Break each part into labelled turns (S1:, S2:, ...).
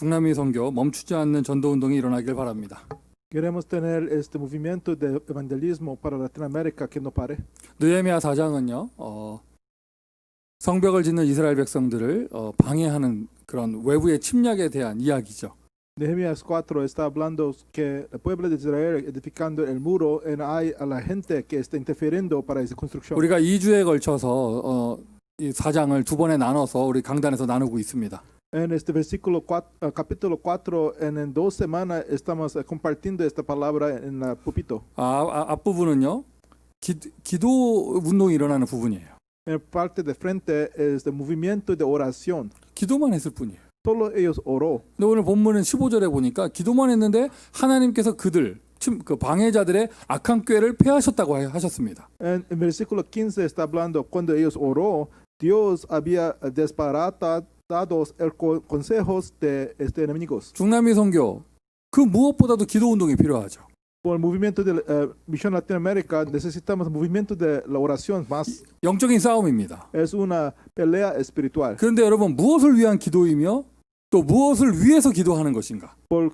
S1: 중남미 선교 멈추지 않는 전도 운동이 일어나길 바랍니다.
S2: Queremos tener este movimiento de evangelismo para Latinoamérica que no pare.
S1: 느헤미야 4장은요. 성벽을 짓는 이스라엘 백성들을 방해하는 그런 외부의 침략에 대한 이야기죠.
S2: Nehemías 4 está hablando que el pueblo de Israel edificando el muro y hay a la gente que está interfiriendo para esa construcción.
S1: 우리가 2주에 걸쳐서 이 4장을 두 번에 나눠서 우리 강단에서 나누고 있습니다.
S2: En este versículo 4, capítulo 4, en 2 semanas estamos compartiendo esta palabra en el púlpito.
S1: 앞부분은요. 기도 운동이 일어나는 부분이에요.
S2: En parte de frente es el movimiento de oración.
S1: 기도만 했을 뿐이에요.
S2: Solo ellos oró.
S1: 근데 오늘 본문은 15절에 보니까 기도만 했는데 하나님께서 그 방해자들의 악한 꾀를 폐하셨다고 하셨습니다.
S2: En versículo 15 está hablando cuando ellos oró, Dios había desbaratado el consejos de este enemigos.
S1: 중남미 선교 그 무엇보다도 기도 운동이 필요하죠.
S2: Por el movimiento de Misión Latinoamérica necesitamos el movimiento de la oración más.
S1: 영적인 싸움입니다.
S2: Es una pelea espiritual.
S1: 그런데 여러분 무엇을 위한 기도이며 또 무엇을 위해서 기도하는 것인가?
S2: ¿Por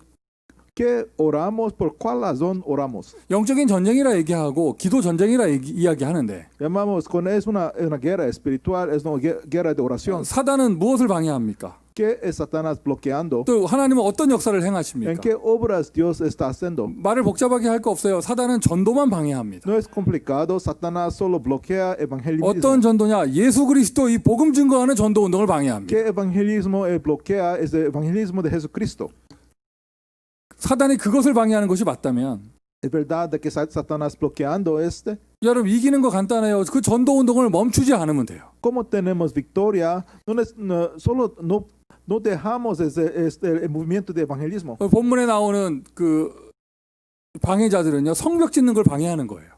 S2: qué oramos? ¿Por cuál razón oramos?
S1: 영적인 전쟁이라 얘기하고 기도 전쟁이라 이야기하는데
S2: Llamamos con es una guerra espiritual, es una guerra de oración.
S1: 사단은 무엇을 방해합니까?
S2: ¿Qué es Satanás bloqueando?
S1: 또 하나님은 어떤 역사를
S2: ¿En
S1: 행하십니까?
S2: qué obras Dios está haciendo?
S1: 말을 복잡하게 할 거 없어요. 사단은 전도만 방해합니다.
S2: No es complicado. Satanás solo bloquea evangelismo.
S1: 어떤 전도냐? 예수 그리스도 이 복음 증거하는 전도 운동을 방해합니다.
S2: ¿Qué evangelismo bloquea? Es el evangelismo de Jesucristo.
S1: 사단이 그것을 방해하는 것이 맞다면
S2: ¿Es verdad de que Satanás bloqueando este?
S1: 여러분 이기는 거 간단해요. 그 전도 운동을 멈추지 않으면 돼요.
S2: ¿Cómo tenemos victoria? Solo no dejamos el movimiento de evangelismo.
S1: 본문에 나오는 그 방해자들은요. 성벽 짓는 걸 방해하는 거예요.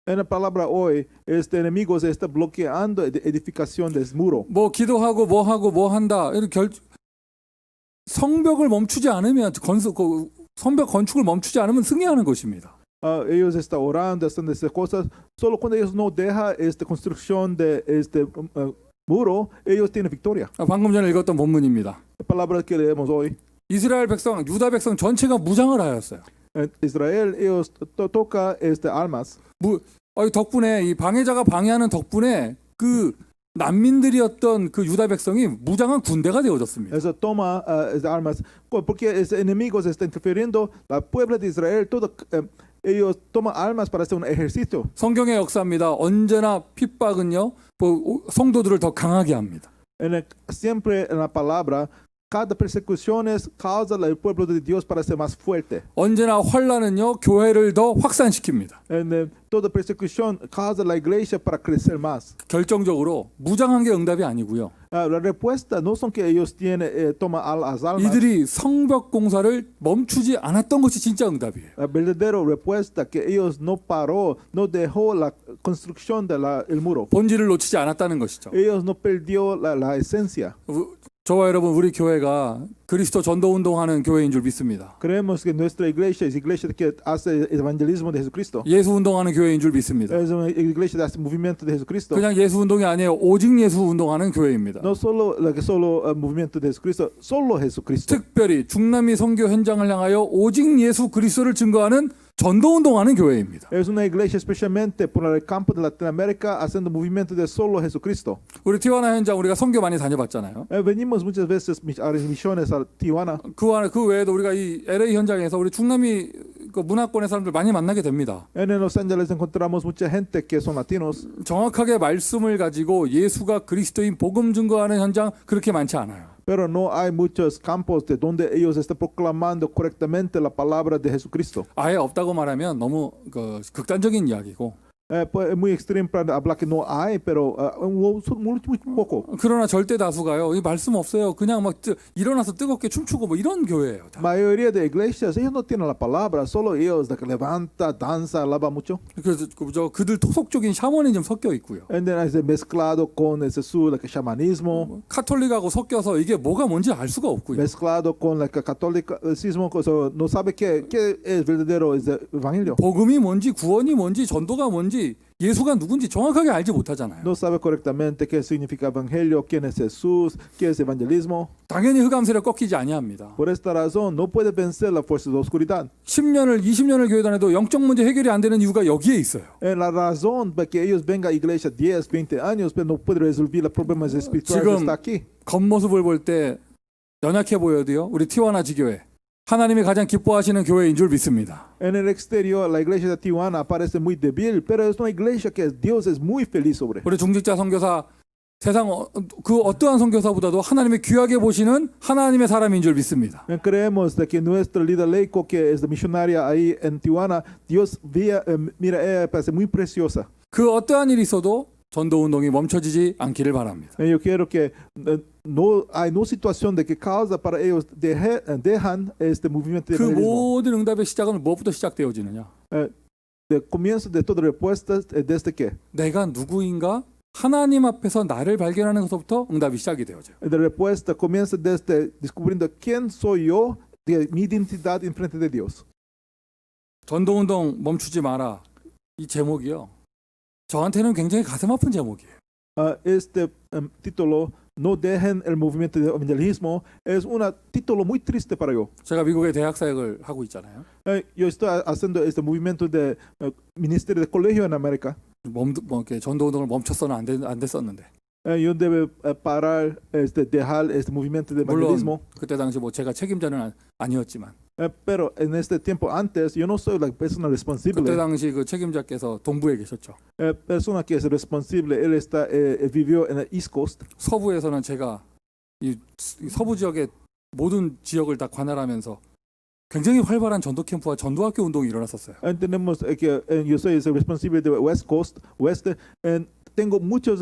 S2: En la palabra hoy, este enemigo se está bloqueando la edificación del muro.
S1: 뭐 기도하고 뭐 하고 뭐 한다. 이렇게 성벽을 멈추지 않으면 성벽 건축을 멈추지 않으면 승리하는 것입니다.
S2: Ellos están orando, están haciendo cosas. Solo cuando ellos no dejan esta construcción de este muro, ellos tienen victoria.
S1: 방금 전에 읽었던 본문입니다.
S2: La palabra que leemos hoy.
S1: 이스라엘 백성, 유다 백성 전체가 무장을 하였어요.
S2: En Israel ellos toca armas.
S1: 덕분에 이 방해자가 방해하는 덕분에 그 난민들이었던 그 유다 백성이 무장한 군대가 되어졌습니다.
S2: Eso toma armas porque los enemigos están interfiriendo. La puebla de Israel, ellos toman armas para hacer un ejército.
S1: 성경의 역사입니다. 언제나 핍박은요, 성도들을 더 강하게 합니다.
S2: Siempre en la palabra, cada persecución causa al pueblo de Dios para ser más fuerte.
S1: 언제나 환난은요, 교회를 더 확산시킵니다.
S2: Toda persecución causa la iglesia para crecer más.
S1: 결정적으로 무장한 게 응답이 아니고요.
S2: La respuesta no son que ellos toman las armas.
S1: 이들이 성벽 공사를 멈추지 않았던 것이 진짜 응답이에요.
S2: La verdadera respuesta que ellos no paró, no dejó la construcción del muro.
S1: 본질을 놓치지 않았다는 것이죠.
S2: Ellos no perdió la esencia.
S1: 저와 여러분 우리 교회가 그리스도 전도 운동하는 교회인 줄 믿습니다.
S2: Creemos que nuestra iglesia es iglesia que hace evangelismo de Jesucristo.
S1: 예수 운동하는 교회인 줄 믿습니다.
S2: Es una iglesia que hace movimiento de Jesucristo.
S1: 그냥 예수 운동이 아니에요. 오직 예수 운동하는 교회입니다.
S2: No solo movimiento de Jesucristo, solo Jesucristo.
S1: 특별히 중남미 선교 현장을 향하여 오직 예수 그리스도를 증거하는 전도 운동하는 교회입니다.
S2: Es una iglesia especialmente por el campo de Latinoamérica haciendo movimiento de solo Jesucristo.
S1: 우리 티와나 현장 우리가 선교 많이 다녀봤잖아요.
S2: Venimos muchas veces a misiones a Tijuana.
S1: 그 외에도 우리가 이 LA 현장에서 우리 중남미 그 문화권의 사람들 많이 만나게 됩니다.
S2: En Los Ángeles encontramos mucha gente que son latinos.
S1: 정확하게 말씀을 가지고 예수가 그리스도인 복음 증거하는 현장 그렇게 많지 않아요.
S2: Pero no hay muchos campos de donde ellos están proclamando correctamente la palabra de Jesucristo.
S1: 아예 없다고 말하면 너무 극단적인 이야기고.
S2: Es muy extremo para hablar que no hay, pero muy poco.
S1: 그러나 절대 다수가요. 이 말씀 없어요. 그냥 막 일어나서 뜨겁게 춤추고 뭐 이런 교회예요. 다.
S2: Mayoría de iglesias ellos no tienen la palabra, solo ellos de que levanta, danza, alaba mucho.
S1: 그래서 그들 토속적인 샤머니즘 섞여 있고요.
S2: And then es mezclado con ese chamanismo.
S1: 카톨릭하고 섞여서 이게 뭐가 뭔지 알 수가 없고요.
S2: Mezclado con el catolicismo, no sabe qué es verdadero es el evangelio.
S1: 복음이 뭔지 구원이 뭔지 전도가 뭔지 예수가 누군지 정확하게 알지 못하잖아요.
S2: No sabe correctamente qué significa evangelio, quién es Jesús, qué es evangelismo.
S1: 당연히 흑암세력 꺾이지 아니합니다.
S2: Por esta razón no puede vencer la fuerza de la oscuridad.
S1: 10년을 20년을 교회 다녀도 영적 문제 해결이 안 되는 이유가 여기에 있어요.
S2: La razón para que ellos vengan a iglesia 10, 20 años, pero no pueden resolver los problemas espirituales
S1: 지금
S2: está aquí.
S1: 겉모습을 볼 때 연약해 보여도요. 우리 티와나 지교회 하나님이 가장 기뻐하시는 교회인 줄 믿습니다.
S2: En el exterior, la iglesia de Tijuana aparece muy débil, pero es una iglesia que Dios es muy feliz sobre.
S1: 우리 중직자 선교사 세상 그 어떠한 선교사보다도 하나님이 귀하게 보시는 하나님의 사람인 줄 믿습니다.
S2: Creemos de que nuestro líder laico, que es de misionaria ahí en Tijuana, Dios mira, ella parece muy preciosa.
S1: 그 어떠한 일이 있어도 전도 운동이 멈춰지지 않기를 바랍니다.
S2: Yo quiero que no hay no situación de que causa para ellos dejan este movimiento de
S1: 그
S2: evangelismo.
S1: 모든 응답의 시작은 무엇부터 시작되어지느냐?
S2: El comienzo de todas las respuestas desde que
S1: 내가 누구인가? 하나님 앞에서 나를 발견하는 것부터 응답이 시작이 되어져요.
S2: la respuesta comienza desde descubriendo quién soy yo, de mi identidad en frente de Dios.
S1: 전도 운동 멈추지 마라. 이 제목이요. 저한테는 굉장히 가슴 아픈 제목이에요.
S2: Este título, No dejen el movimiento de evangelismo, es un título muy triste para yo.
S1: 제가 미국에 대학 사역을 하고 있잖아요.
S2: Yo estoy haciendo este movimiento de ministerio de colegio en América.
S1: 이렇게 전도 운동을 멈췄어는 안 됐었는데.
S2: Yo debe parar, dejar este movimiento de evangelismo.
S1: 물론 그때 당시 뭐 제가 책임자는 아니었지만.
S2: Pero en este tiempo antes, yo no soy la persona responsable.
S1: 그때 당시 그 책임자께서 동부에 계셨죠.
S2: Persona que es responsable, él vivió en el East Coast.
S1: 서부에서는 제가 이 서부 지역의 모든 지역을 다 관할하면서 굉장히 활발한 전도 캠프와 전도학교 운동이 일어났었어요.
S2: Tenemos que yo soy el responsable de West Coast, Oeste. Tengo muchos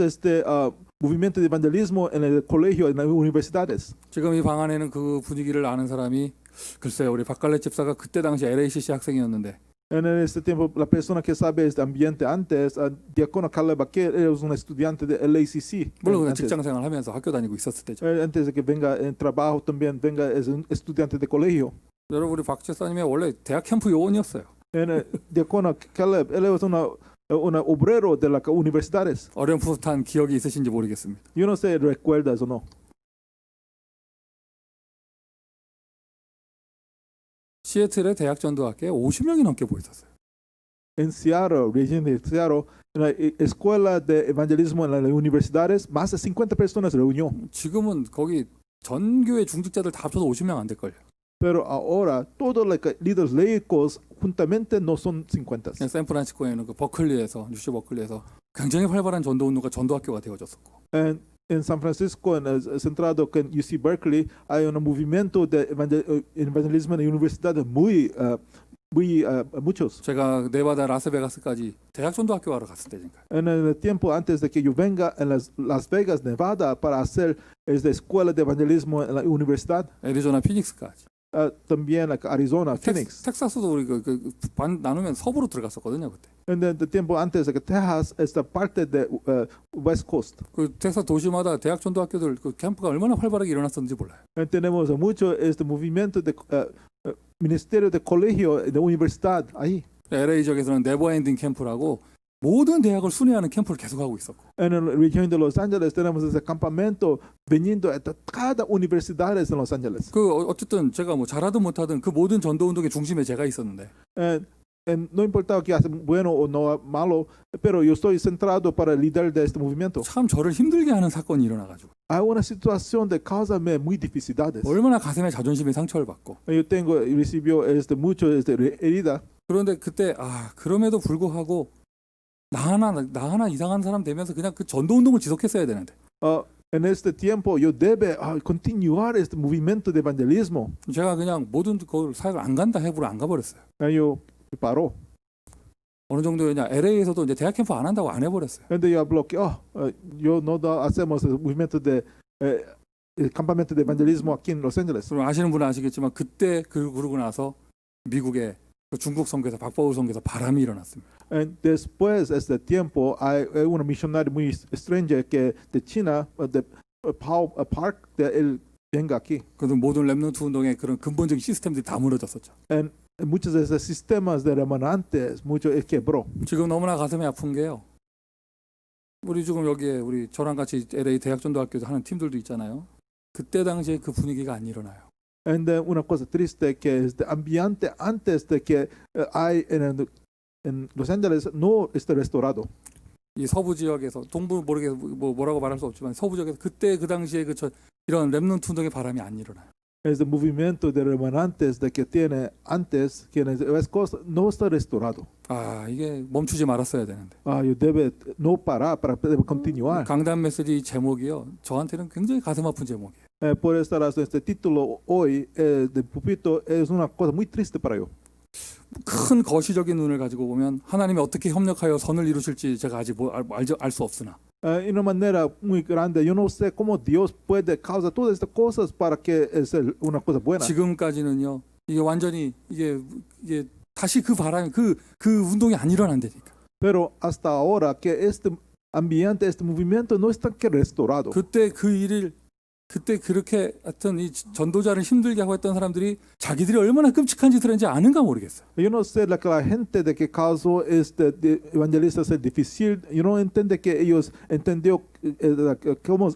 S2: movimientos de evangelismo en el colegio, en las universidades.
S1: 지금 이 방 안에는 그 분위기를 아는 사람이 글쎄요, 우리 박갈래 집사가 그때 당시 LACC 학생이었는데.
S2: En este tiempo, la persona que sabe este ambiente antes, Diácono Carlos Baquer, es un estudiante de LACC.
S1: 물론 그냥 직장 생활하면서 학교 다니고 있었을 때죠.
S2: Antes de que venga en trabajo también venga es un estudiante de colegio.
S1: 여러분 우리 박 집사님이 원래 대학 캠프 요원이었어요.
S2: Diácono Caleb, él es un obrero de las universidades.
S1: 어렴풋한 기억이 있으신지 모르겠습니다.
S2: Yo no sé, ¿recuerdas o no?
S1: 시애틀의 대학 전도학교에 50명이 넘게 모였었어요.
S2: En Seattle, región de Seattle, en la escuela de evangelismo en las universidades, más de 50 personas reunió.
S1: 지금은 거기 전 교회 중직자들 다 합쳐서 50명 안 될걸요.
S2: Pero ahora todos los líderes laicos juntamente no son 50.
S1: 샌프란시스코에 있는 그 버클리에서 UC 버클리에서 굉장히 활발한 전도 운동가 전도학교가 되어졌었고.
S2: En San Francisco, centrado en UC Berkeley, hay un movimiento de evangelismo en la universidad muchos.
S1: 제가 네바다 라스베가스까지 대학 전도학교 가러 갔을 때니까.
S2: En el tiempo antes de que yo venga en Las Vegas, Nevada, para hacer esta escuela de evangelismo en la universidad.
S1: 애리조나 피닉스까지.
S2: También Arizona, Phoenix.
S1: 텍사스도 우리 반 나누면 서부로 들어갔었거든요 그때.
S2: En el tiempo antes de que Texas esta parte de West Coast.
S1: 그 텍사스 도시마다 대학 전도학교들 그 캠프가 얼마나 활발하게 일어났었는지 몰라요.
S2: Tenemos mucho este movimiento de ministerio de colegio de universidad ahí.
S1: LA 지역에서는 네버엔딩 캠프라고 모든 대학을 순회하는 캠프를 계속하고 있었고.
S2: En la región de Los Ángeles tenemos ese campamento viniendo a cada universidad en Los Ángeles.
S1: 그 어쨌든 제가 뭐 잘하든 못하든 그 모든 전도 운동의 중심에 제가 있었는데.
S2: No importa que hace bueno o no malo, pero yo estoy centrado para el líder de este movimiento.
S1: 참 저를 힘들게 하는 사건이 일어나가지고.
S2: Hay una situación de causarme muy dificultades.
S1: 얼마나 가슴에 자존심이 상처를 받고.
S2: Yo recibió mucho herida.
S1: 그런데 그때 그럼에도 불구하고 나 하나 이상한 사람 되면서 그냥 그 전도 운동을 지속했어야 되는데.
S2: En este tiempo yo debe continuar este movimiento de evangelismo.
S1: 제가 그냥 모든 그 사역을 안 간다 해부를 안 가버렸어요.
S2: Yo paro.
S1: 어느 정도였냐? LA에서도 이제 대학 캠프 안 한다고 안 해버렸어요.
S2: Entonces yo bloqueé. Yo no hacemos el movimiento de el campamento de evangelismo aquí en Los Ángeles.
S1: 그럼 아시는 분은 아시겠지만 그때 그러고 나서 미국에 그 중국 선교사 박바울 선교사 바람이 일어났습니다.
S2: Después de este tiempo hay una misionaria muy extraña que de China, de Paul Park, de él venga aquí.
S1: 그래서 모든 렘넌트 운동의 그런 근본적인 시스템들이 다 무너졌었죠.
S2: Muchos de esos sistemas de remanentes, mucho quebró.
S1: 지금 너무나 가슴이 아픈 게요. 우리 지금 여기에 우리 저랑 같이 LA 대학전도학교도 하는 팀들도 있잖아요. 그때 당시에 그 분위기가 안 일어나요.
S2: And una cosa triste que este ambiente antes de que hay en Los Ángeles no está restaurado.
S1: 이 서부 지역에서 동부 모르게 뭐라고 말할 수 없지만 서부 지역에서 그때 그 당시에 이런 렘넌트 운동의 바람이 안 일어나요.
S2: Es el movimiento de remanentes de que tiene antes que en el West Coast no está restaurado.
S1: 아, 이게 멈추지 말았어야 되는데.
S2: Yo debe no parar para debe continuar.
S1: 강단 메시지 제목이요. 저한테는 굉장히 가슴 아픈 제목이에요.
S2: Por esta razón este título hoy del púlpito es una cosa muy triste para yo.
S1: 큰 거시적인 눈을 가지고 보면 하나님이 어떻게 협력하여 선을 이루실지 제가 아직 알 수 없으나
S2: En una manera muy grande, yo no sé cómo Dios puede causar todas estas cosas para que sea una cosa buena.
S1: 지금까지는요. 이게 완전히 이게 다시 그 바람이 그 운동이 안 일어난다니까.
S2: Pero hasta ahora que este ambiente, este movimiento no está que restaurado.
S1: 그때 그때 그렇게 하여튼 이 전도자를 힘들게 하고 했던 사람들이 자기들이 얼마나 끔찍한 짓을 했는지 아는가 모르겠어요.
S2: Yo no sé la gente de que causó este evangelista ser difícil. Yo no entiendo que ellos entendió cómo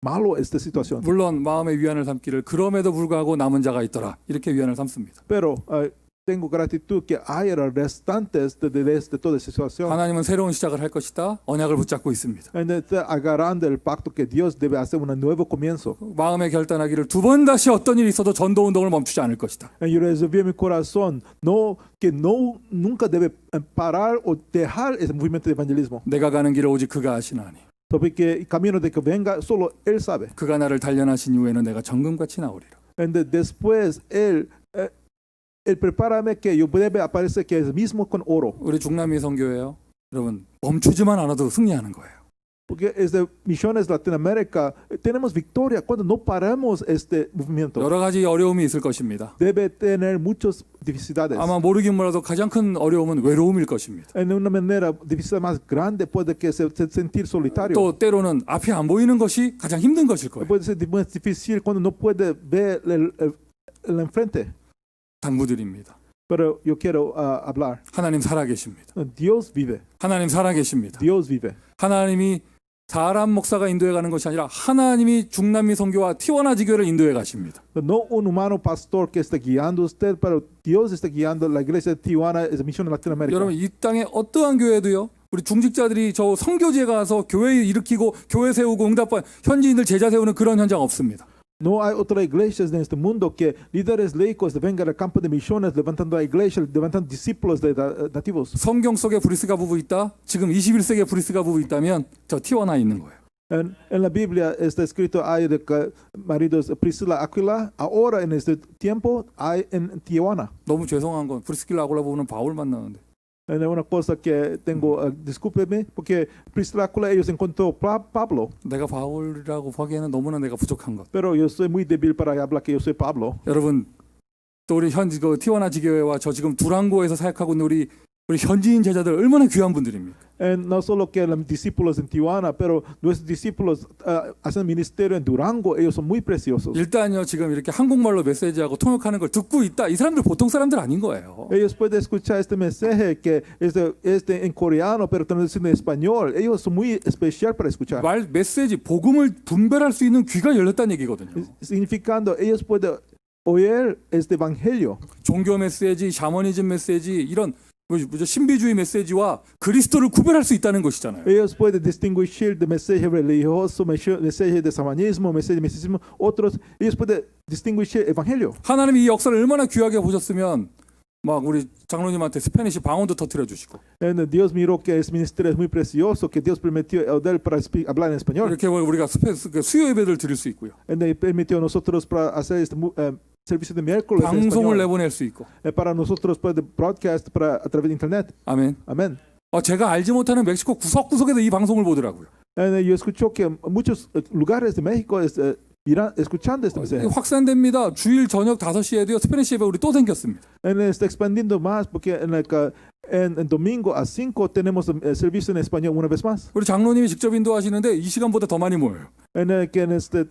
S2: malo esta situación.
S1: 물론 마음의 위안을 삼기를 그럼에도 불구하고 남은 자가 있더라 이렇게 위안을 삼습니다.
S2: Pero tengo gratitud que hay restantes de toda esta situación.
S1: 하나님은 새로운 시작을 할 것이다. 언약을 붙잡고 있습니다.
S2: And agarrando el pacto que Dios debe hacer un nuevo comienzo.
S1: 마음에 결단하기를 두 번 다시 어떤 일이 있어도 전도 운동을 멈추지 않을 것이다.
S2: And yo resolví en mi corazón que nunca debe parar o dejar ese movimiento de evangelismo.
S1: 내가 가는 길을 오직 그가 아시나니.
S2: Porque el camino de que venga solo él sabe.
S1: 그가 나를 단련하신 이후에는 내가 정금같이 나오리라.
S2: And después él prepárame que yo debe aparecer que es mismo con oro.
S1: 우리 중남미 선교회요. 여러분 멈추지만 않아도 승리하는 거예요.
S2: Porque desde Misiones Latinoamérica tenemos victoria cuando no paramos este movimiento.
S1: 여러 가지 어려움이 있을 것입니다.
S2: Debe tener muchas dificultades.
S1: 아마 모르긴 몰라도 가장 큰 어려움은 외로움일 것입니다.
S2: En una manera dificultad más grande puede que se sentir solitario.
S1: 또 때로는 앞이 안 보이는 것이 가장 힘든 것일 거예요.
S2: Puede ser más difícil cuando no puede ver el enfrente.
S1: 당부드립니다.
S2: Pero yo quiero hablar.
S1: 하나님 살아계십니다.
S2: Dios vive.
S1: 하나님 살아계십니다.
S2: Dios vive.
S1: 하나님이 사람 목사가 인도해 가는 것이 아니라 하나님이 중남미 선교와 티와나 지교를 인도해 가십니다.
S2: No un humano pastor que está guiando usted, pero Dios está guiando la iglesia de Tijuana, es misión Latinoamérica.
S1: 여러분 이 땅에 어떠한 교회도요. 우리 중직자들이 저 선교지에 가서 교회 일으키고 교회 세우고 응답받 현지인들 제자 세우는 그런 현장 없습니다.
S2: No hay otras iglesias en este mundo que líderes laicos vengan al campo de misiones levantando la iglesia, levantando discípulos de nativos.
S1: 성경 속에 브리스가 부부 있다. 지금 21세기에 브리스가 부부 있다면 저 티와나에 있는 거예요.
S2: En la Biblia está escrito hay de maridos Priscila, Aquila. Ahora en este tiempo hay en Tijuana.
S1: 너무 죄송한 건 브리스킬라 아굴라 부부는 바울 만나는데.
S2: Es una cosa que tengo, discúlpeme, porque Priscila, Aquila ellos encontró Pablo.
S1: 내가 바울이라고 하기에는 너무나 내가 부족한 것.
S2: Pero yo soy muy débil para hablar que yo soy Pablo.
S1: 여러분 또 우리 현지 티와나 지교회와 저 지금 두랑고에서 사역하고 있는 우리 현지인 제자들 얼마나 귀한 분들입니까?
S2: And no solo que los discípulos en Tijuana, pero nuestros discípulos hacen ministerio en Durango, ellos son muy preciosos.
S1: 일단요 지금 이렇게 한국말로 메시지하고 통역하는 걸 듣고 있다. 이 사람들 보통 사람들 아닌 거예요.
S2: Ellos pueden escuchar este mensaje que es en coreano, pero también es en español. Ellos son muy especial para escuchar.
S1: 말 메시지 복음을 분별할 수 있는 귀가 열렸다는 얘기거든요.
S2: Significando ellos pueden oír este evangelio.
S1: 종교 메시지, 샤머니즘 메시지 이런 신비주의 메시지와 그리스도를 구별할 수 있다는 것이잖아요.
S2: Ellos pueden distinguir de mensaje religioso, mensaje de shamanismo, mensaje de misticismo, otros. Ellos pueden distinguir evangelio.
S1: 하나님이 이 역사를 얼마나 귀하게 보셨으면 막 우리 장로님한테 스페니시 방언도 터뜨려 주시고.
S2: And Dios miró que ese ministerio es muy precioso, que Dios permitió a él para hablar en español.
S1: 이렇게 우리가 수요 예배를 드릴 수 있고요.
S2: And permitió a nosotros para hacer este servicio de miércoles en
S1: 방송을
S2: español.
S1: 내보낼 수 있고.
S2: Para nosotros puede broadcast a través de internet.
S1: 아멘.
S2: Amén.
S1: 제가 알지 못하는 멕시코 구석구석에서 이 방송을 보더라고요.
S2: And yo escucho que muchos lugares de México irán escuchando este mensaje.
S1: 확산됩니다. 주일 저녁 5시에도요. 스페니시 예배 우리 또 생겼습니다.
S2: And está expandiendo más porque en domingo a 5 tenemos el servicio en español una vez más.
S1: 우리 장로님이 직접 인도하시는데 이 시간보다 더 많이 모여요.
S2: And que en este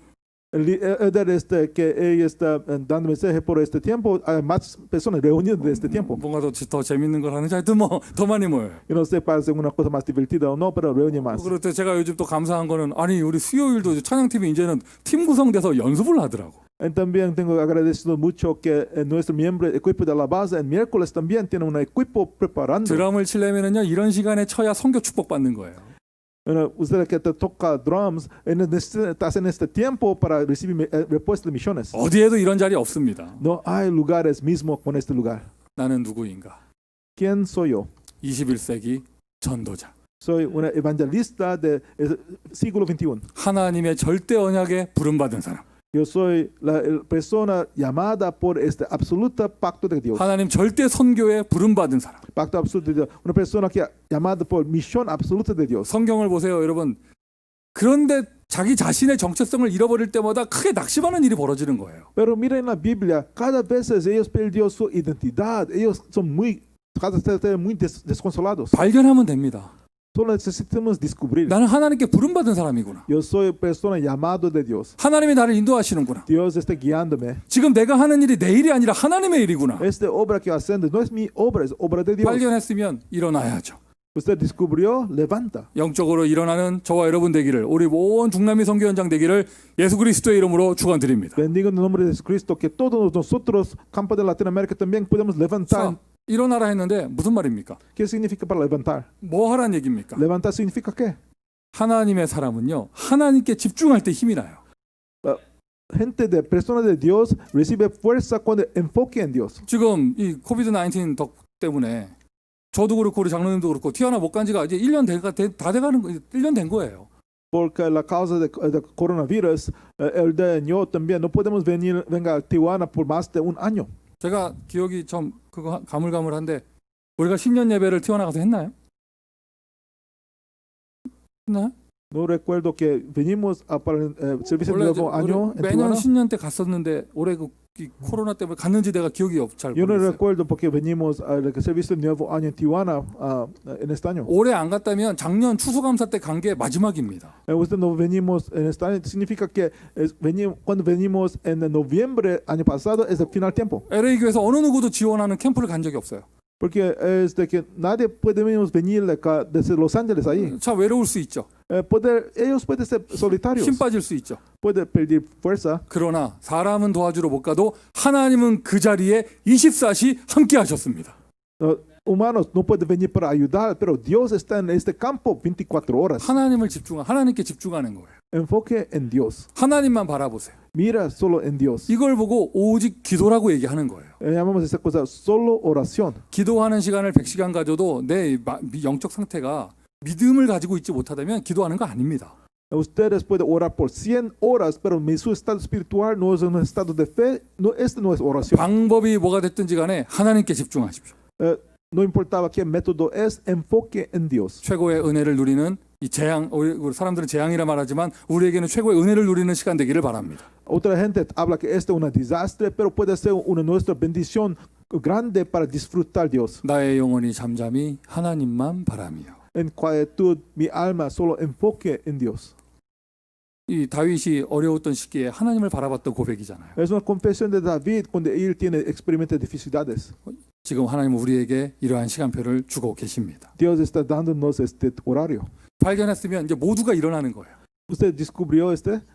S2: El líder que ella está dando mensaje por este tiempo, hay más personas reunidas de este tiempo.
S1: 뭔가 더 재밌는 걸 하는지 하여튼 뭐 더 많이 모여요.
S2: Yo no sé si una cosa más divertida o no, pero reúne más.
S1: 그럴 때 제가 요즘 또 감사한 거는 아니 우리 수요일도 찬양팀이 이제는 팀 구성돼서 연습을 하더라고.
S2: También tengo agradecido mucho que nuestro miembro equipo de la base el miércoles también tiene un equipo preparando.
S1: 드럼을 치려면은요 이런 시간에 쳐야 선교 축복 받는 거예요.
S2: Bueno, usted que te toca drums, estás en este tiempo para recibir respuesta de misiones.
S1: 어디에도 이런 자리 없습니다.
S2: No hay lugares mismo con este lugar.
S1: 나는 누구인가?
S2: ¿Quién soy yo?
S1: 21세기 전도자.
S2: Soy una evangelista del siglo XXI.
S1: 하나님의 절대 언약에 부름받은 사람.
S2: Yo soy la persona llamada por este absoluto pacto de Dios.
S1: 하나님 절대 선교에 부름받은 사람.
S2: Pacto absoluto de Dios. Una persona que llamada por misión absoluta de Dios.
S1: 성경을 보세요, 여러분. 그런데 자기 자신의 정체성을 잃어버릴 때마다 크게 낙심하는 일이 벌어지는 거예요.
S2: Pero miren la Biblia, cada vez ellos perdió su identidad. Ellos son cada vez muy desconsolados.
S1: 발견하면 됩니다.
S2: Solo necesitamos descubrir.
S1: 나는 하나님께 부름받은 사람이구나.
S2: Yo soy persona llamado de Dios.
S1: 하나님이 나를 인도하시는구나.
S2: Dios está guiándome.
S1: 지금 내가 하는 일이 내 일이 아니라 하나님의 일이구나.
S2: Esta obra que haciendo no es mi obra, es obra de Dios.
S1: 발견했으면 일어나야죠.
S2: Usted descubrió, levanta.
S1: 영적으로 일어나는 저와 여러분 되기를, 우리 온 중남미 선교 현장 되기를 예수 그리스도의 이름으로 축원드립니다.
S2: Bendigo en el nombre de Jesucristo que todos nosotros, campo de Latinoamérica, también podemos levantar.
S1: 자, 일어나라 했는데 무슨 말입니까?
S2: ¿Qué significa para levantar?
S1: 뭐 하라는 얘기입니까?
S2: Levantar significa qué?
S1: 하나님의 사람은요, 하나님께 집중할 때 힘이 나요.
S2: Gente de personas de Dios recibe fuerza cuando enfoque en Dios.
S1: 지금 이 코비드 19 덕 때문에 저도 그렇고 우리 장로님도 그렇고 티와나 못 간 지가 이제 1년 다 돼가는 거, 1년 된 거예요.
S2: Porque la causa de coronavirus, el de año también no podemos venga a Tijuana por más de un año.
S1: 제가 기억이 좀 그거 가물가물한데 우리가 10년 예배를 티와나 가서 했나요? 했나요?
S2: No recuerdo que venimos para el servicio de
S1: 원래
S2: nuevo año en
S1: 매년
S2: Tijuana.
S1: 10년 때 갔었는데 올해 이 코로나 때문에 갔는지 내가 기억이 잘
S2: Yo no
S1: 모르겠어요.
S2: recuerdo porque venimos al servicio de nuevo año en Tijuana en este año.
S1: 올해 안 갔다면 작년 추수감사 때 간 게 마지막입니다.
S2: Usted no venimos en este año, significa que cuando venimos en noviembre año pasado es el final tiempo.
S1: LA 교회에서 어느 누구도 지원하는 캠프를 간 적이 없어요.
S2: Porque es de que nadie podemos venir de acá, desde Los Ángeles ahí.
S1: 자, 외로울 수 있죠.
S2: Ellos pueden ser solitarios,
S1: 힘 빠질 수 있죠.
S2: pueden perder fuerza.
S1: 그러나 사람은 도와주러 못 가도 하나님은 그 자리에 24시 함께 하셨습니다.
S2: Humanos no pueden venir para ayudar, pero Dios está en este campo 24 horas.
S1: 하나님께 집중하는 거예요.
S2: Enfoque en Dios.
S1: 하나님만 바라보세요.
S2: Mira solo en Dios.
S1: 이걸 보고 오직 기도라고 얘기하는 거예요.
S2: Llamamos esa cosa solo oración.
S1: 기도하는 시간을 100시간 가져도 내 영적 상태가 믿음을 가지고 있지 못하다면 기도하는 거 아닙니다.
S2: Ustedes pueden orar por 100 horas, pero su estado espiritual no es un estado de fe. No, este no es oración.
S1: 방법이 뭐가 됐든지 간에 하나님께 집중하십시오.
S2: No importaba qué método es, enfoque en Dios.
S1: 최고의 은혜를 누리는 이 재앙, 우리 사람들은 재앙이라 말하지만 우리에게는 최고의 은혜를 누리는 시간 되기를 바랍니다.
S2: Otra gente habla que este es un desastre, pero puede ser una nuestra bendición grande para disfrutar Dios.
S1: 나의 영혼이 잠잠히 하나님만 바라며.
S2: En quietud, mi alma solo enfoque en Dios.
S1: 이 다윗이 어려웠던 시기에 하나님을 바라봤던 고백이잖아요.
S2: Es una confesión de David cuando él experimenta dificultades.
S1: 지금 하나님은 우리에게 이러한 시간표를 주고 계십니다.
S2: Dios está dándonos este horario.
S1: 발견했으면 이제 모두가 일어나는 거예요.
S2: Usted descubrió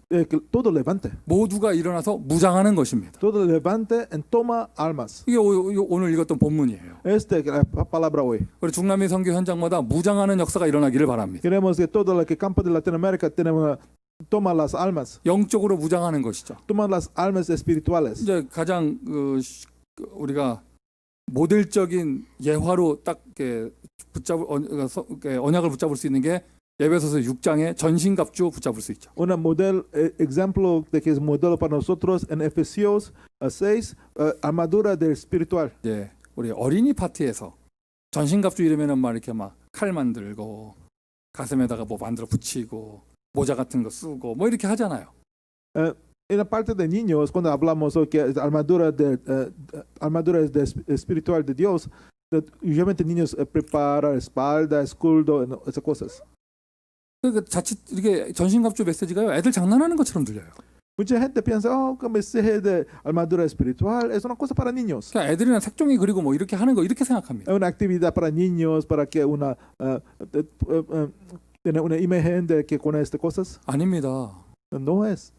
S2: que todo levante.
S1: 모두가 일어나서 무장하는 것입니다.
S2: Todo levante en toma almas.
S1: 이게 오늘 읽었던 본문이에요.
S2: La palabra hoy.
S1: 우리 중남미 선교 현장마다 무장하는 역사가 일어나기를 바랍니다.
S2: Queremos que todo el campo de Latinoamérica tenemos toma las almas.
S1: 영적으로 무장하는 것이죠.
S2: Toma las almas espirituales.
S1: 이제 가장 우리가 모델적인 예화로 딱 언약을 붙잡을 수 있는 게 에베소서 6장의 전신갑주 붙잡을 수 있죠.
S2: Un ejemplo de que es modelo para nosotros en Efesios 6, armadura del espiritual.
S1: 예, 우리 어린이 파티에서 전신갑주 이러면은 막 이렇게 막 칼 만들고 가슴에다가 뭐 만들어 붙이고 모자 같은 거 쓰고 뭐 이렇게 하잖아요.
S2: En la parte de niños, cuando hablamos que es armadura espiritual de Dios, usualmente niños preparan espalda, escudo, esas cosas.
S1: 그러니까 자칫 이렇게 전신갑주 메시지가요, 애들 장난하는 것처럼 들려요.
S2: Mucha gente piensa, oh, que mensaje de armadura espiritual es una cosa para niños.
S1: 그냥 애들이랑 색종이 그리고 뭐 이렇게 하는 거 이렇게 생각합니다.
S2: Es una actividad para niños, para que tiene una imagen de que con estas cosas.
S1: 아닙니다.
S2: No es.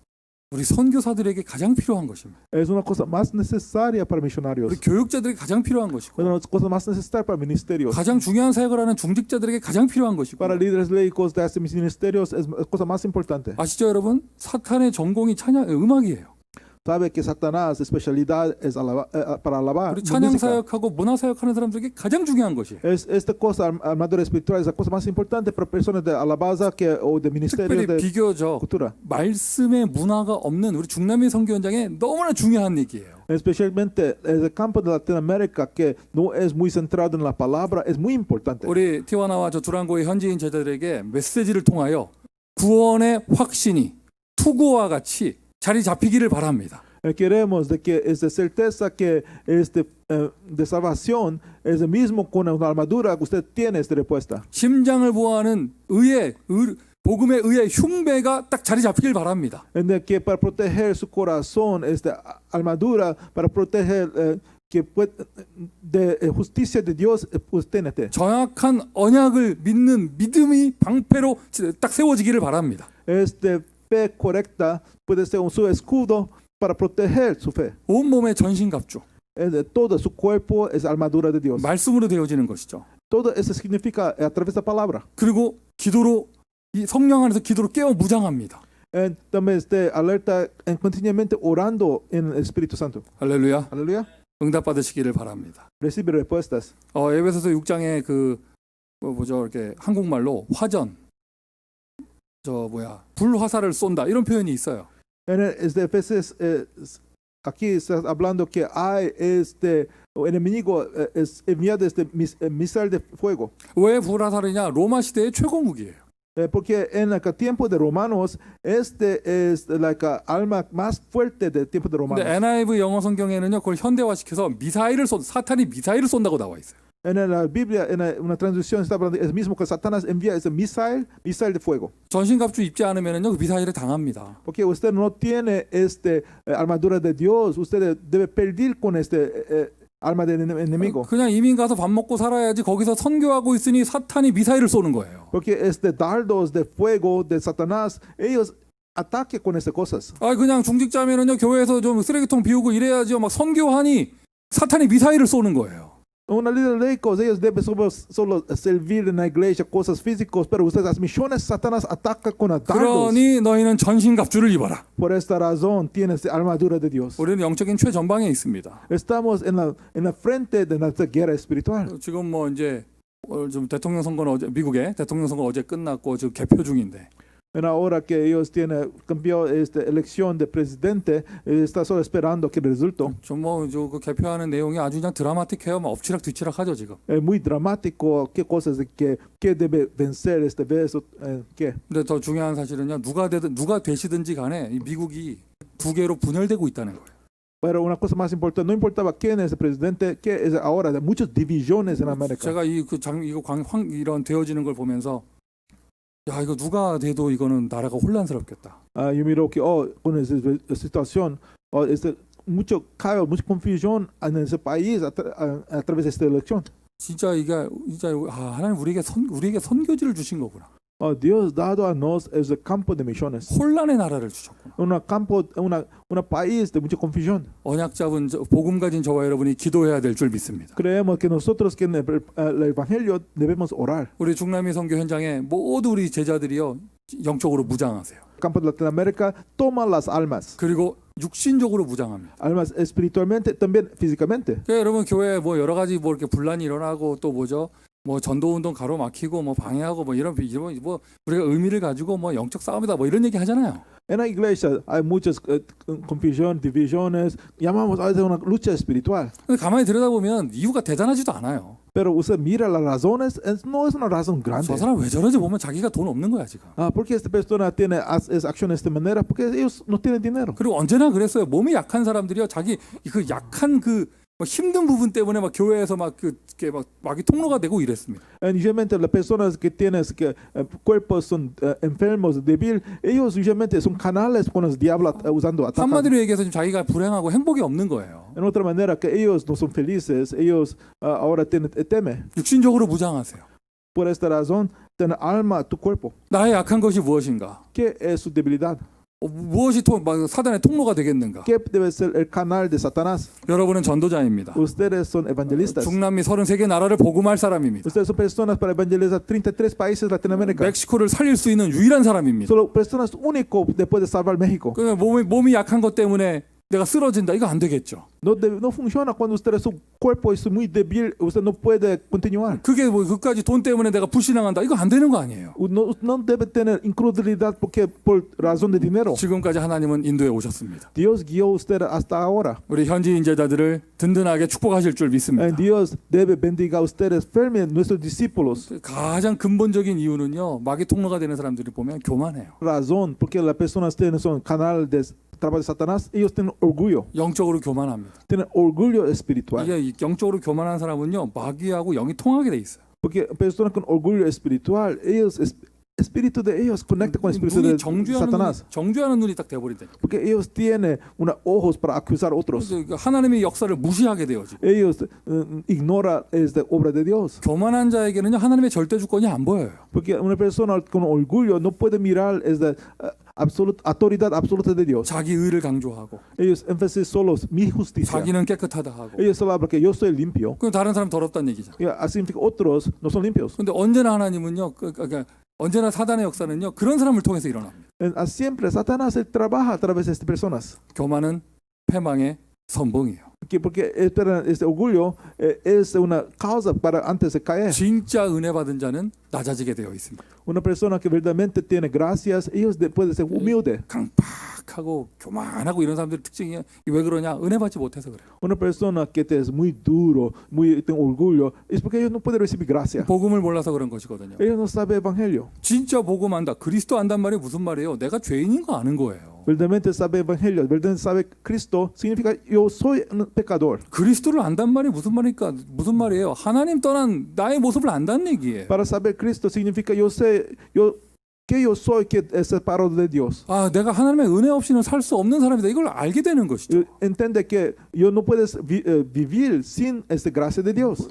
S1: 우리 선교사들에게 가장 필요한 것입니다.
S2: Es una cosa más necesaria para missionarios.
S1: 우리 교육자들에게 가장 필요한
S2: Es
S1: 것이고
S2: una cosa más necesaria para ministerios.
S1: 가장 중요한 사역을 하는 중직자들에게 가장 필요한 것이고
S2: Para líderes laicos de estos ministerios es cosa más importante.
S1: 아시죠 여러분? 사탄의 전공이 음악이에요.
S2: Sabe que Satanás especialidad es para alabar.
S1: 우리 찬양
S2: música.
S1: 사역하고 문화 사역하는 사람들에게 가장 중요한 것이에요.
S2: Esta cosa armadura espiritual es la cosa más importante para personas de alabanza que o de ministerios
S1: 특별히
S2: de
S1: 비교적
S2: cultura.
S1: 말씀의 문화가 없는 우리 중남미 선교 현장에 너무나 중요한 얘기예요.
S2: Especialmente en el campo de Latinoamérica que no es muy centrado en la palabra es muy importante.
S1: 우리 티와나와 저 두랑고의 현지인 제자들에게 메시지를 통하여 구원의 확신이 투구와 같이 자리 잡히기를 바랍니다.
S2: Queremos de que esta certeza que de salvación es el mismo con la armadura que usted tiene esta respuesta.
S1: 심장을 보호하는 복음의 의의 흉배가 딱 자리 잡히길 바랍니다.
S2: En de que para proteger su corazón esta armadura para proteger que de justicia de Dios usted tiene.
S1: 정확한 언약을 믿는 믿음이 방패로 딱 세워지기를 바랍니다.
S2: Fe correcta puede ser su escudo para proteger su fe.
S1: 온몸의 전신갑주.
S2: Todo su cuerpo es armadura de Dios.
S1: 말씀으로 되어지는 것이죠.
S2: Todo eso significa a través de la palabra.
S1: 그리고 기도로 이 성령 안에서 기도로 깨어 무장합니다.
S2: También alerta continuamente orando en el Espíritu Santo.
S1: 할렐루야.
S2: Aleluya.
S1: 응답 받으시기를 바랍니다.
S2: Recibe respuestas.
S1: 에베소서 6장에 이렇게 한국말로 화전 불화살을 쏜다 이런 표현이 있어요.
S2: En Efesios aquí está hablando que hay enemigo es enviado misil de fuego.
S1: 왜 불화살이냐? 로마 시대의 최고 무기예요.
S2: Porque en el tiempo de Romanos este es la arma más fuerte del tiempo de Romanos.
S1: 근데 NIV 영어 성경에는요 그걸 현대화시켜서 사탄이 미사일을 쏜다고 나와 있어요.
S2: En la Biblia, en una traducción está hablando es mismo que Satanás envía ese misil de fuego.
S1: 전신갑주 입지 않으면은요 그 미사일에 당합니다.
S2: Porque usted no tiene armadura de Dios, usted debe perder con arma del enemigo.
S1: 그냥 이민 가서 밥 먹고 살아야지 거기서 선교하고 있으니 사탄이 미사일을 쏘는 거예요.
S2: Porque dardos de fuego de Satanás, ellos ataque con estas cosas.
S1: 그냥 중직자면은요 교회에서 좀 쓰레기통 비우고 이래야죠. 막 선교하니 사탄이 미사일을 쏘는 거예요.
S2: Una líder laicos, ellos deben solo servir en la iglesia cosas físicas, pero ustedes las misiones Satanás ataca con dardos.
S1: 그러니 너희는 전신갑주를 입어라.
S2: Por esta razón tienes armadura de Dios.
S1: 우리는 영적인 최전방에 있습니다.
S2: Estamos en la frente de nuestra guerra espiritual.
S1: 지금 이제 좀 대통령 선거는 미국의 대통령 선거 어제 끝났고 지금 개표 중인데.
S2: En ahora que ellos cambió esta elección de presidente, está solo esperando que resulte.
S1: 그 개표하는 내용이 아주 그냥 드라마틱해요. 막 엎치락뒤치락하죠 지금.
S2: Es muy dramático qué cosas que debe vencer esta vez, qué.
S1: 근데 더 중요한 사실은요. 누가 되시든지 간에 이 미국이 두 개로 분열되고 있다는 거예요.
S2: Pero una cosa más importante, no importaba quién es el presidente, que es ahora de muchas divisiones en América.
S1: 제가 이런 되어지는 걸 보면서 야 이거 누가 돼도 이거는 나라가 혼란스럽겠다.
S2: Yo miro que con esa situación, mucho caos, mucha confusión en ese país a través de esta elección.
S1: 진짜 하나님 우리에게 선교지를 주신 거구나.
S2: Dios dado a nos es el campo de misiones.
S1: 혼란의 나라를 주셨구나.
S2: Un país de mucha confusión.
S1: 언약 잡은 복음 가진 저와 여러분이 기도해야 될 줄 믿습니다.
S2: Creemos que nosotros que en el evangelio debemos orar.
S1: 우리 중남미 선교 현장에 모두 우리 제자들이요 영적으로 무장하세요.
S2: Campo de Latinoamérica toma las almas.
S1: 그리고 육신적으로 무장합니다.
S2: Almas espiritualmente, también físicamente.
S1: 그러니까 여러분 교회에 여러 가지 이렇게 분란이 일어나고 또 전도 운동 가로막히고 방해하고 이런 우리가 의미를 가지고 영적 싸움이다 이런 얘기 하잖아요.
S2: En la iglesia hay muchas confusión, divisiones. Llamamos a una lucha espiritual.
S1: 근데 가만히 들여다보면 이유가 대단하지도 않아요.
S2: Pero usted mira las razones, no es una razón grande.
S1: 저 사람 왜 저러지 보면 자기가 돈 없는 거야 지금.
S2: Porque esta persona tiene acciones de esta manera porque ellos no tienen dinero.
S1: 그리고 언제나 그랬어요. 몸이 약한 사람들이요 자기 그 약한 뭐 힘든 부분 때문에 막 교회에서 막 그게 막 막이 통로가 되고 이랬습니다.
S2: And usualmente las personas que tienen cuerpos son enfermos, débiles, ellos usualmente son canales con el diablo usando ataques.
S1: 한마디로 얘기해서 지금 자기가 불행하고 행복이 없는 거예요.
S2: En otra manera, que ellos no son felices, ellos ahora temen.
S1: 육신적으로 무장하세요.
S2: Por esta razón, ten alma tu cuerpo.
S1: 나의 약한 것이 무엇인가?
S2: ¿Qué es su debilidad?
S1: 무엇이 막 사단의 통로가 되겠는가?
S2: ¿Qué debe ser el canal de Satanás?
S1: 여러분은 전도자입니다.
S2: Ustedes son evangelistas.
S1: 중남미 33개 나라를 복음할 사람입니다.
S2: Ustedes son personas para evangelizar 33 países de Latinoamérica.
S1: 멕시코를 살릴 수 있는 유일한 사람입니다.
S2: Solo personas únicos después de salvar México.
S1: 그러니까 몸이 약한 것 때문에 내가 쓰러진다. 이거 안 되겠죠.
S2: No funciona cuando ustedes su cuerpo es muy débil, usted no puede continuar.
S1: 그게 뭐 그까지 돈 때문에 내가 불신앙한다. 이거 안 되는 거 아니에요.
S2: No debe tener incredulidad porque por razón de dinero.
S1: 지금까지 하나님은 인도에 오셨습니다.
S2: Dios guió a ustedes hasta ahora.
S1: 우리 현지 인재자들을 든든하게 축복하실 줄 믿습니다.
S2: And Dios debe bendiga a ustedes firme nuestros discípulos.
S1: 가장 근본적인 이유는요. 마귀 통로가 되는 사람들이 보면 교만해요.
S2: Razón porque las personas tienen son canal de trabajo de Satanás, ellos tienen orgullo.
S1: 영적으로 교만합니다.
S2: Tienen orgullo espiritual.
S1: 이게 영적으로 교만한 사람은요. 마귀하고 영이 통하게 돼 있어요.
S2: Porque personas con orgullo espiritual, ellos espíritu de ellos conecta con el espíritu de Satanás.
S1: 정죄하는 눈이 딱 돼버린다니까.
S2: Porque ellos tienen unos ojos para acusar a otros.
S1: 그래서 하나님의 역사를 무시하게 돼요. 지금.
S2: Ellos ignoran esta obra de Dios.
S1: 교만한 자에게는요. 하나님의 절대 주권이 안 보여요.
S2: Porque una persona con orgullo no puede mirar esta autoridad absoluta de Dios.
S1: 자기 의를 강조하고
S2: Ellos énfasis solo mi justicia.
S1: 자기는 깨끗하다 하고.
S2: Ellos solo hablan que yo soy limpio.
S1: 그럼 다른 사람 더럽다는 얘기잖아.
S2: Y así significa otros no son limpios.
S1: 근데 언제나 하나님은요. 그러니까 언제나 사단의 역사는요. 그런 사람을 통해서 일어납니다.
S2: Siempre Satanás trabaja a través de estas personas.
S1: 교만은 패망의 선봉이에요.
S2: Porque este orgullo es una causa para antes de caer.
S1: 진짜 은혜 받은 자는 낮아지게 되어 있습니다.
S2: Una persona que verdaderamente tiene gracias, ellos pueden ser humilde.
S1: 강팍하고 교만하고 이런 사람들의 특징이 왜 그러냐? 은혜 받지 못해서 그래요.
S2: Una persona que es muy duro, muy tiene orgullo, es porque ellos no pueden recibir gracia.
S1: 복음을 몰라서 그런 것이거든요.
S2: Ellos no saben evangelio.
S1: 진짜 복음 안다. 그리스도 안단 말이 무슨 말이에요? 내가 죄인인 거 아는 거예요.
S2: Verdaderamente sabe evangelio, verdaderamente sabe Cristo, significa yo soy un pecador.
S1: 그리스도를 안단 말이 무슨 말이에요? 하나님 떠난 나의 모습을 안다는 얘기예요.
S2: Para saber Cristo significa yo sé que yo soy que es separado de Dios.
S1: 아, 내가 하나님의 은혜 없이는 살 수 없는 사람이다. 이걸 알게 되는 것이죠.
S2: Entiende que yo no puedes vivir sin esta gracia de Dios.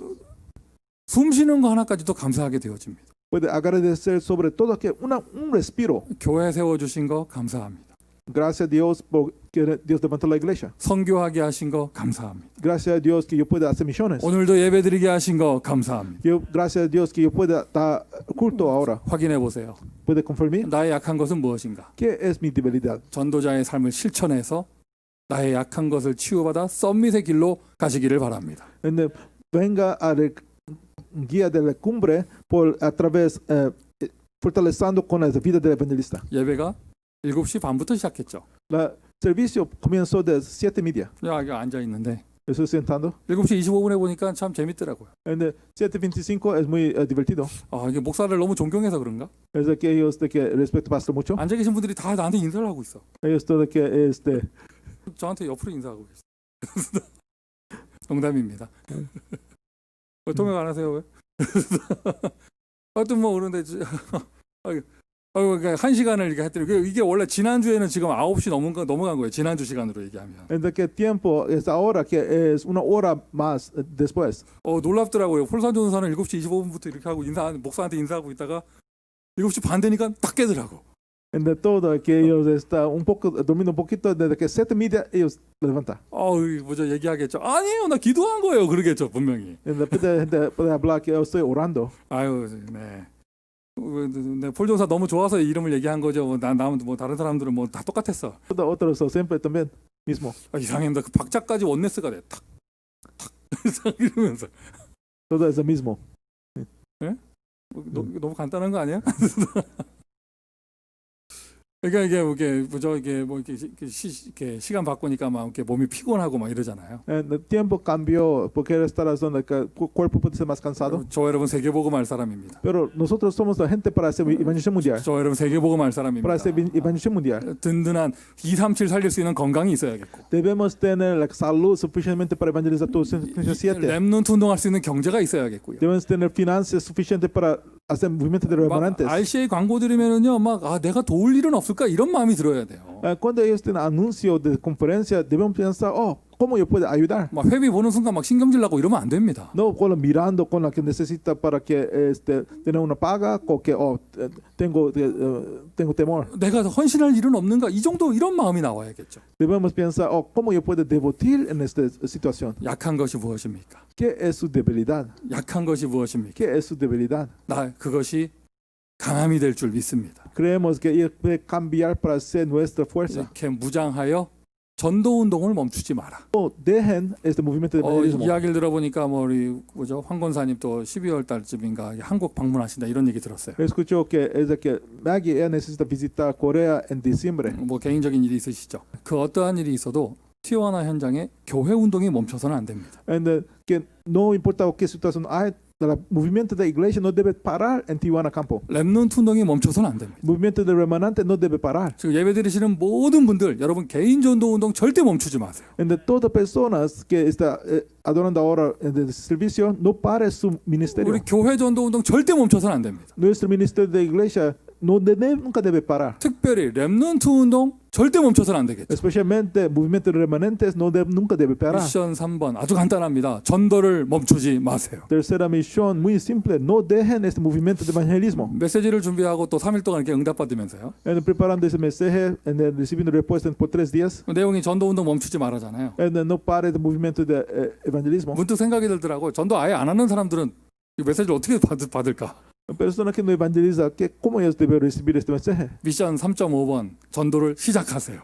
S1: 숨 쉬는 거 하나까지도 감사하게 되어집니다.
S2: Puede agradecer sobre todo que un respiro.
S1: 교회 세워 주신 거 감사합니다.
S2: Gracias a Dios porque Dios levantó la iglesia.
S1: 선교하게 하신 거 감사합니다.
S2: Gracias a Dios que yo pueda hacer misiones.
S1: 오늘도 예배드리게 하신 거 감사합니다.
S2: Gracias a Dios que yo pueda dar culto ahora.
S1: 확인해 보세요.
S2: ¿Puede confirmar?
S1: 나의 약한 것은 무엇인가?
S2: ¿Qué es mi debilidad?
S1: 전도자의 삶을 실천해서 나의 약한 것을 치유받아 썸밋의 길로 가시기를 바랍니다.
S2: Venga a la guía de la cumbre a través fortaleciendo con la vida del evangelista.
S1: 예배가 7시 반부터 시작했죠.
S2: El servicio comenzó de 7:30.
S1: 야, 이거 앉아 있는데
S2: Estoy sentando.
S1: 7시 25분에 보니까 참 재밌더라고요.
S2: En 7:25 es muy divertido.
S1: 아, 이게 목사를 너무 존경해서 그런가?
S2: Es de que ellos de que respeto pastor mucho.
S1: 앉아 계신 분들이 다 나한테 인사를 하고 있어.
S2: Ellos todo que
S1: 저한테 옆으로 인사하고 계세요. 농담입니다. 통역 안 하세요 왜? 하여튼 뭐 그런데 그러니까 1시간을 이렇게 했더니 이게 원래 지난주에는 지금 9시 넘어간 거예요. 지난주 시간으로 얘기하면.
S2: En de que tiempo es ahora que es una hora más después.
S1: 놀랍더라고요. 폴산 전도사는 7시 25분부터 이렇게 하고 목사한테 인사하고 있다가 7시 반 되니까 딱 깨더라고.
S2: En de todo que ellos están durmiendo un poquito desde que 7:30 ellos levantan.
S1: 뭐죠 얘기하겠죠. 아니에요, 나 기도한 거예요. 그러겠죠 분명히.
S2: En de puede hablar que yo estoy orando.
S1: 아유, 네. 네, 폴 전사 너무 좋아서 이름을 얘기한 거죠. 뭐 다른 사람들은 뭐 다 똑같았어.
S2: Todos otros siempre también mismo.
S1: 이상합니다. 그 박자까지 원네스가 돼. 탁 이러면서.
S2: Todo es el mismo.
S1: 네? 너무 간단한 거 아니야? 그러니까 이게 뭐죠? 이게 뭐 이렇게 시간 바꾸니까 막 이렇게 몸이 피곤하고 막 이러잖아요.
S2: El tiempo cambió porque esta razón el cuerpo puede ser más cansado.
S1: 저 여러분 세계복음할 사람입니다.
S2: Pero nosotros somos la gente para hacer evangelización mundial.
S1: 저 여러분 세계복음할 사람입니다.
S2: Para hacer evangelización mundial.
S1: 든든한 237 살릴 수 있는 건강이 있어야겠고.
S2: Debemos tener la salud suficientemente para evangelizar todos los 7.
S1: 렘넌트 운동할 수 있는 경제가 있어야겠고요.
S2: Debemos tener finanzas suficientes para hacer movimientos de
S1: 막
S2: remanentes.
S1: RCA 광고 들으면은요, 막 내가 도울 일은 없을까 이런 마음이 들어야 돼요.
S2: Cuando ellos tienen anuncios de conferencia, debemos pensar, ¿cómo yo puedo ayudar?
S1: 막 회비 보는 순간 막 신경질 나고 이러면 안 됩니다.
S2: No mirando con la que necesita para que tener una paga o que tengo temor.
S1: 내가 헌신할 일은 없는가 이 정도 이런 마음이 나와야겠죠.
S2: Debemos pensar, ¿cómo yo puedo devotir en esta situación?
S1: 약한 것이 무엇입니까?
S2: ¿Qué es su debilidad?
S1: 약한 것이 무엇입니까?
S2: ¿Qué es su debilidad?
S1: 그것이 강함이 될 줄 믿습니다.
S2: Creemos que ella puede cambiar para ser nuestra fuerza.
S1: 이렇게 무장하여 전도 운동을 멈추지 마라.
S2: Dejen este movimiento de evangelismo.
S1: 이야기를 들어보니까 뭐 우리 황 권사님 또 12월 달쯤인가 한국 방문하신다 이런 얘기 들었어요.
S2: Escucho que Maggie ella necesita visitar Corea en diciembre.
S1: 뭐 개인적인 일이 있으시죠. 그 어떠한 일이 있어도 티juana 현장에 교회 운동이 멈춰서는 안 됩니다.
S2: And que no importa qué situación hay, el movimiento de iglesia no debe parar en Tijuana Campo.
S1: 렘넌트 운동이 멈춰서는 안 됩니다.
S2: El movimiento de remanente no debe parar.
S1: 지금 예배 드리시는 모든 분들 여러분 개인 전도 운동 절대 멈추지 마세요.
S2: And de todas personas que está adorando ahora en el servicio, no pare su ministerio.
S1: 우리 교회 전도 운동 절대 멈춰서는 안 됩니다.
S2: Nuestro ministerio de iglesia nunca debe parar.
S1: 특별히 렘넌트 운동 절대 멈춰서는 안 되겠죠.
S2: Especialmente movimiento de remanentes nunca debe parar.
S1: 미션 3번 아주 간단합니다. 전도를 멈추지 마세요.
S2: Tercera misión muy simple, no dejen este movimiento de evangelismo.
S1: 메시지를 준비하고 또 3일 동안 이렇게 응답받으면서요.
S2: Preparando ese mensaje, recibiendo respuesta por 3 días.
S1: 내용이 전도 운동 멈추지 말아잖아요.
S2: No pare el movimiento de evangelismo.
S1: 문득 생각이 들더라고요. 전도 아예 안 하는 사람들은 이 메시지를 어떻게 받을까?
S2: Personas que no evangeliza, ¿cómo ellos deben recibir este mensaje?
S1: 미션 3.5번 전도를 시작하세요.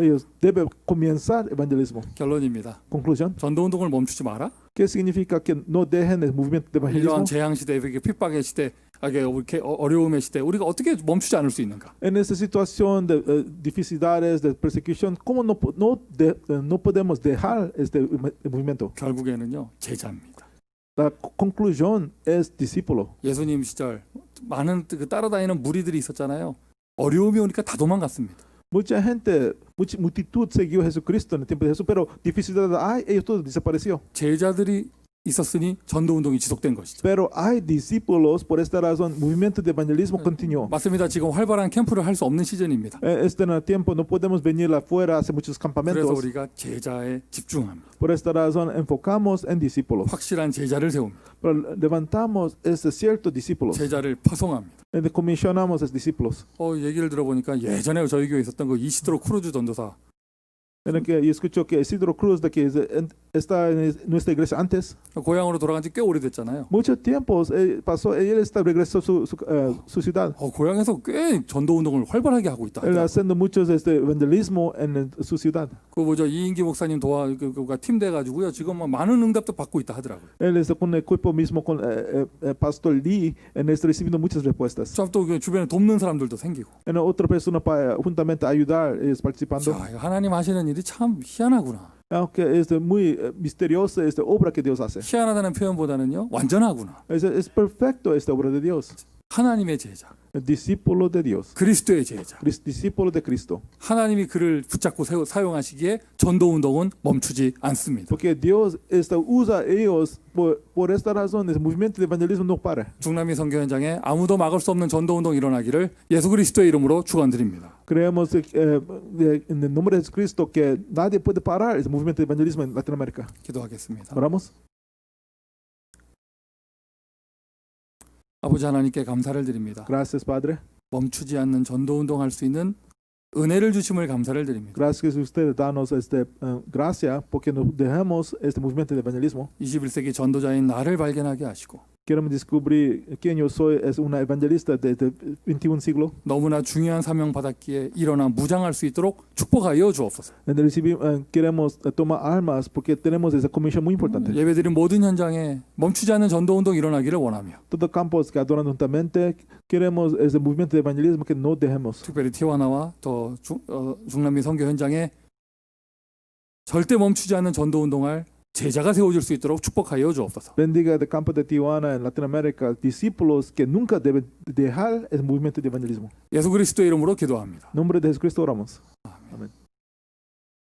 S2: Ellos deben comenzar evangelismo.
S1: 결론입니다.
S2: Conclusión.
S1: 전도 운동을 멈추지 마라.
S2: ¿Qué significa que no dejen el movimiento de evangelismo?
S1: 이러한 재앙 시대, 이렇게 핍박의 시대, 이렇게 어려움의 시대, 우리가 어떻게 멈추지 않을 수 있는가?
S2: En esta situación de dificultades, de persecución, ¿cómo no podemos dejar este movimiento?
S1: 결국에는요 제자입니다.
S2: La conclusión es discípulo.
S1: 예수님 시절 많은 따라다니는 무리들이 있었잖아요. 어려움이 오니까 다 도망갔습니다.
S2: Mucha gente, mucha multitud siguió a Jesucristo en el tiempo de Jesús, pero dificultades hay, ellos todos desapareció.
S1: 제자들이 있었으니 전도 운동이 지속된 것이죠.
S2: Pero hay discípulos, por esta razón, movimiento de evangelismo continuó.
S1: 맞습니다. 지금 활발한 캠프를 할 수 없는 시즌입니다.
S2: Este tiempo no podemos venir afuera, hacer muchos
S1: 그래서
S2: campamentos.
S1: 우리가 제자에 집중합니다.
S2: Por esta razón, enfocamos en discípulos.
S1: 확실한 제자를 세웁니다.
S2: Pero levantamos este cierto discípulos.
S1: 제자를 파송합니다.
S2: Comisionamos a discípulos.
S1: 얘기를 들어보니까 예전에 저희 교회에 있었던 그 이시드로 크루즈 전도사
S2: En el que yo escucho que Isidro Cruz, de que está en nuestra iglesia antes,
S1: 고향으로 돌아간 지 꽤 오래됐잖아요.
S2: mucho tiempo pasó, él regresó a su ciudad.
S1: 고향에서 꽤 전도 운동을 활발하게 하고 있다.
S2: Él haciendo muchos evangelismo en su ciudad.
S1: 그 뭐죠 이인기 목사님 그가 팀 돼가지고요 지금 막 많은 응답도 받고 있다 하더라고요.
S2: Él está con el cuerpo mismo con Pastor Lee, está recibiendo muchas respuestas.
S1: 참 또 주변에 돕는 사람들도 생기고.
S2: En otra persona para juntamente ayudar, ellos participando.
S1: 자, 하나님 하시는 일이 참 희한하구나.
S2: Aunque es muy misteriosa esta obra que Dios hace.
S1: 희한하다는 표현보다는요 완전하구나.
S2: Es perfecto esta obra de Dios.
S1: 하나님의 제자,
S2: El discípulo de Dios.
S1: 그리스도의 제자.
S2: Discípulo de Cristo.
S1: 하나님이 그를 붙잡고 사용하시기에 전도 운동은 멈추지 않습니다.
S2: Porque Dios usa a ellos por esta razón, el movimiento de evangelismo no para.
S1: 중남미 선교 현장에 아무도 막을 수 없는 전도 운동 일어나기를 예수 그리스도의 이름으로 축원드립니다.
S2: Creemos en el nombre de Jesucristo que nadie puede parar el movimiento de evangelismo en Latinoamérica.
S1: 기도하겠습니다.
S2: Oramos.
S1: 아버지 하나님께 감사를 드립니다.
S2: Gracias, Padre.
S1: 멈추지 않는 전도 운동할 수 있는 은혜를 주심을 감사를 드립니다.
S2: Gracias que usted danos gracia porque nos dejamos este movimiento de evangelismo.
S1: 21세기 전도자인 나를 발견하게 하시고
S2: Queremos descubrir quién yo soy, es una evangelista del 21 siglo.
S1: 너무나 중요한 사명 받았기에 일어나 무장할 수 있도록 축복하여 주옵소서.
S2: Queremos tomar armas porque tenemos esa comisión muy importante.
S1: 예배드린 모든 현장에 멈추지 않는 전도 운동이 일어나기를 원하며
S2: Todos campos que adoran juntamente, queremos ese movimiento de evangelismo que no dejemos.
S1: 특별히 티와나와 더 중남미 선교 현장에 절대 멈추지 않는 전도 운동할 제자가 세워질 수 있도록 축복하여 주옵소서.
S2: Bendiga el campo de Tijuana en Latinoamérica, discípulos que nunca deben dejar el movimiento de evangelismo.
S1: 예수 그리스도의 이름으로 기도합니다.
S2: En nombre de Jesucristo oramos. Amén.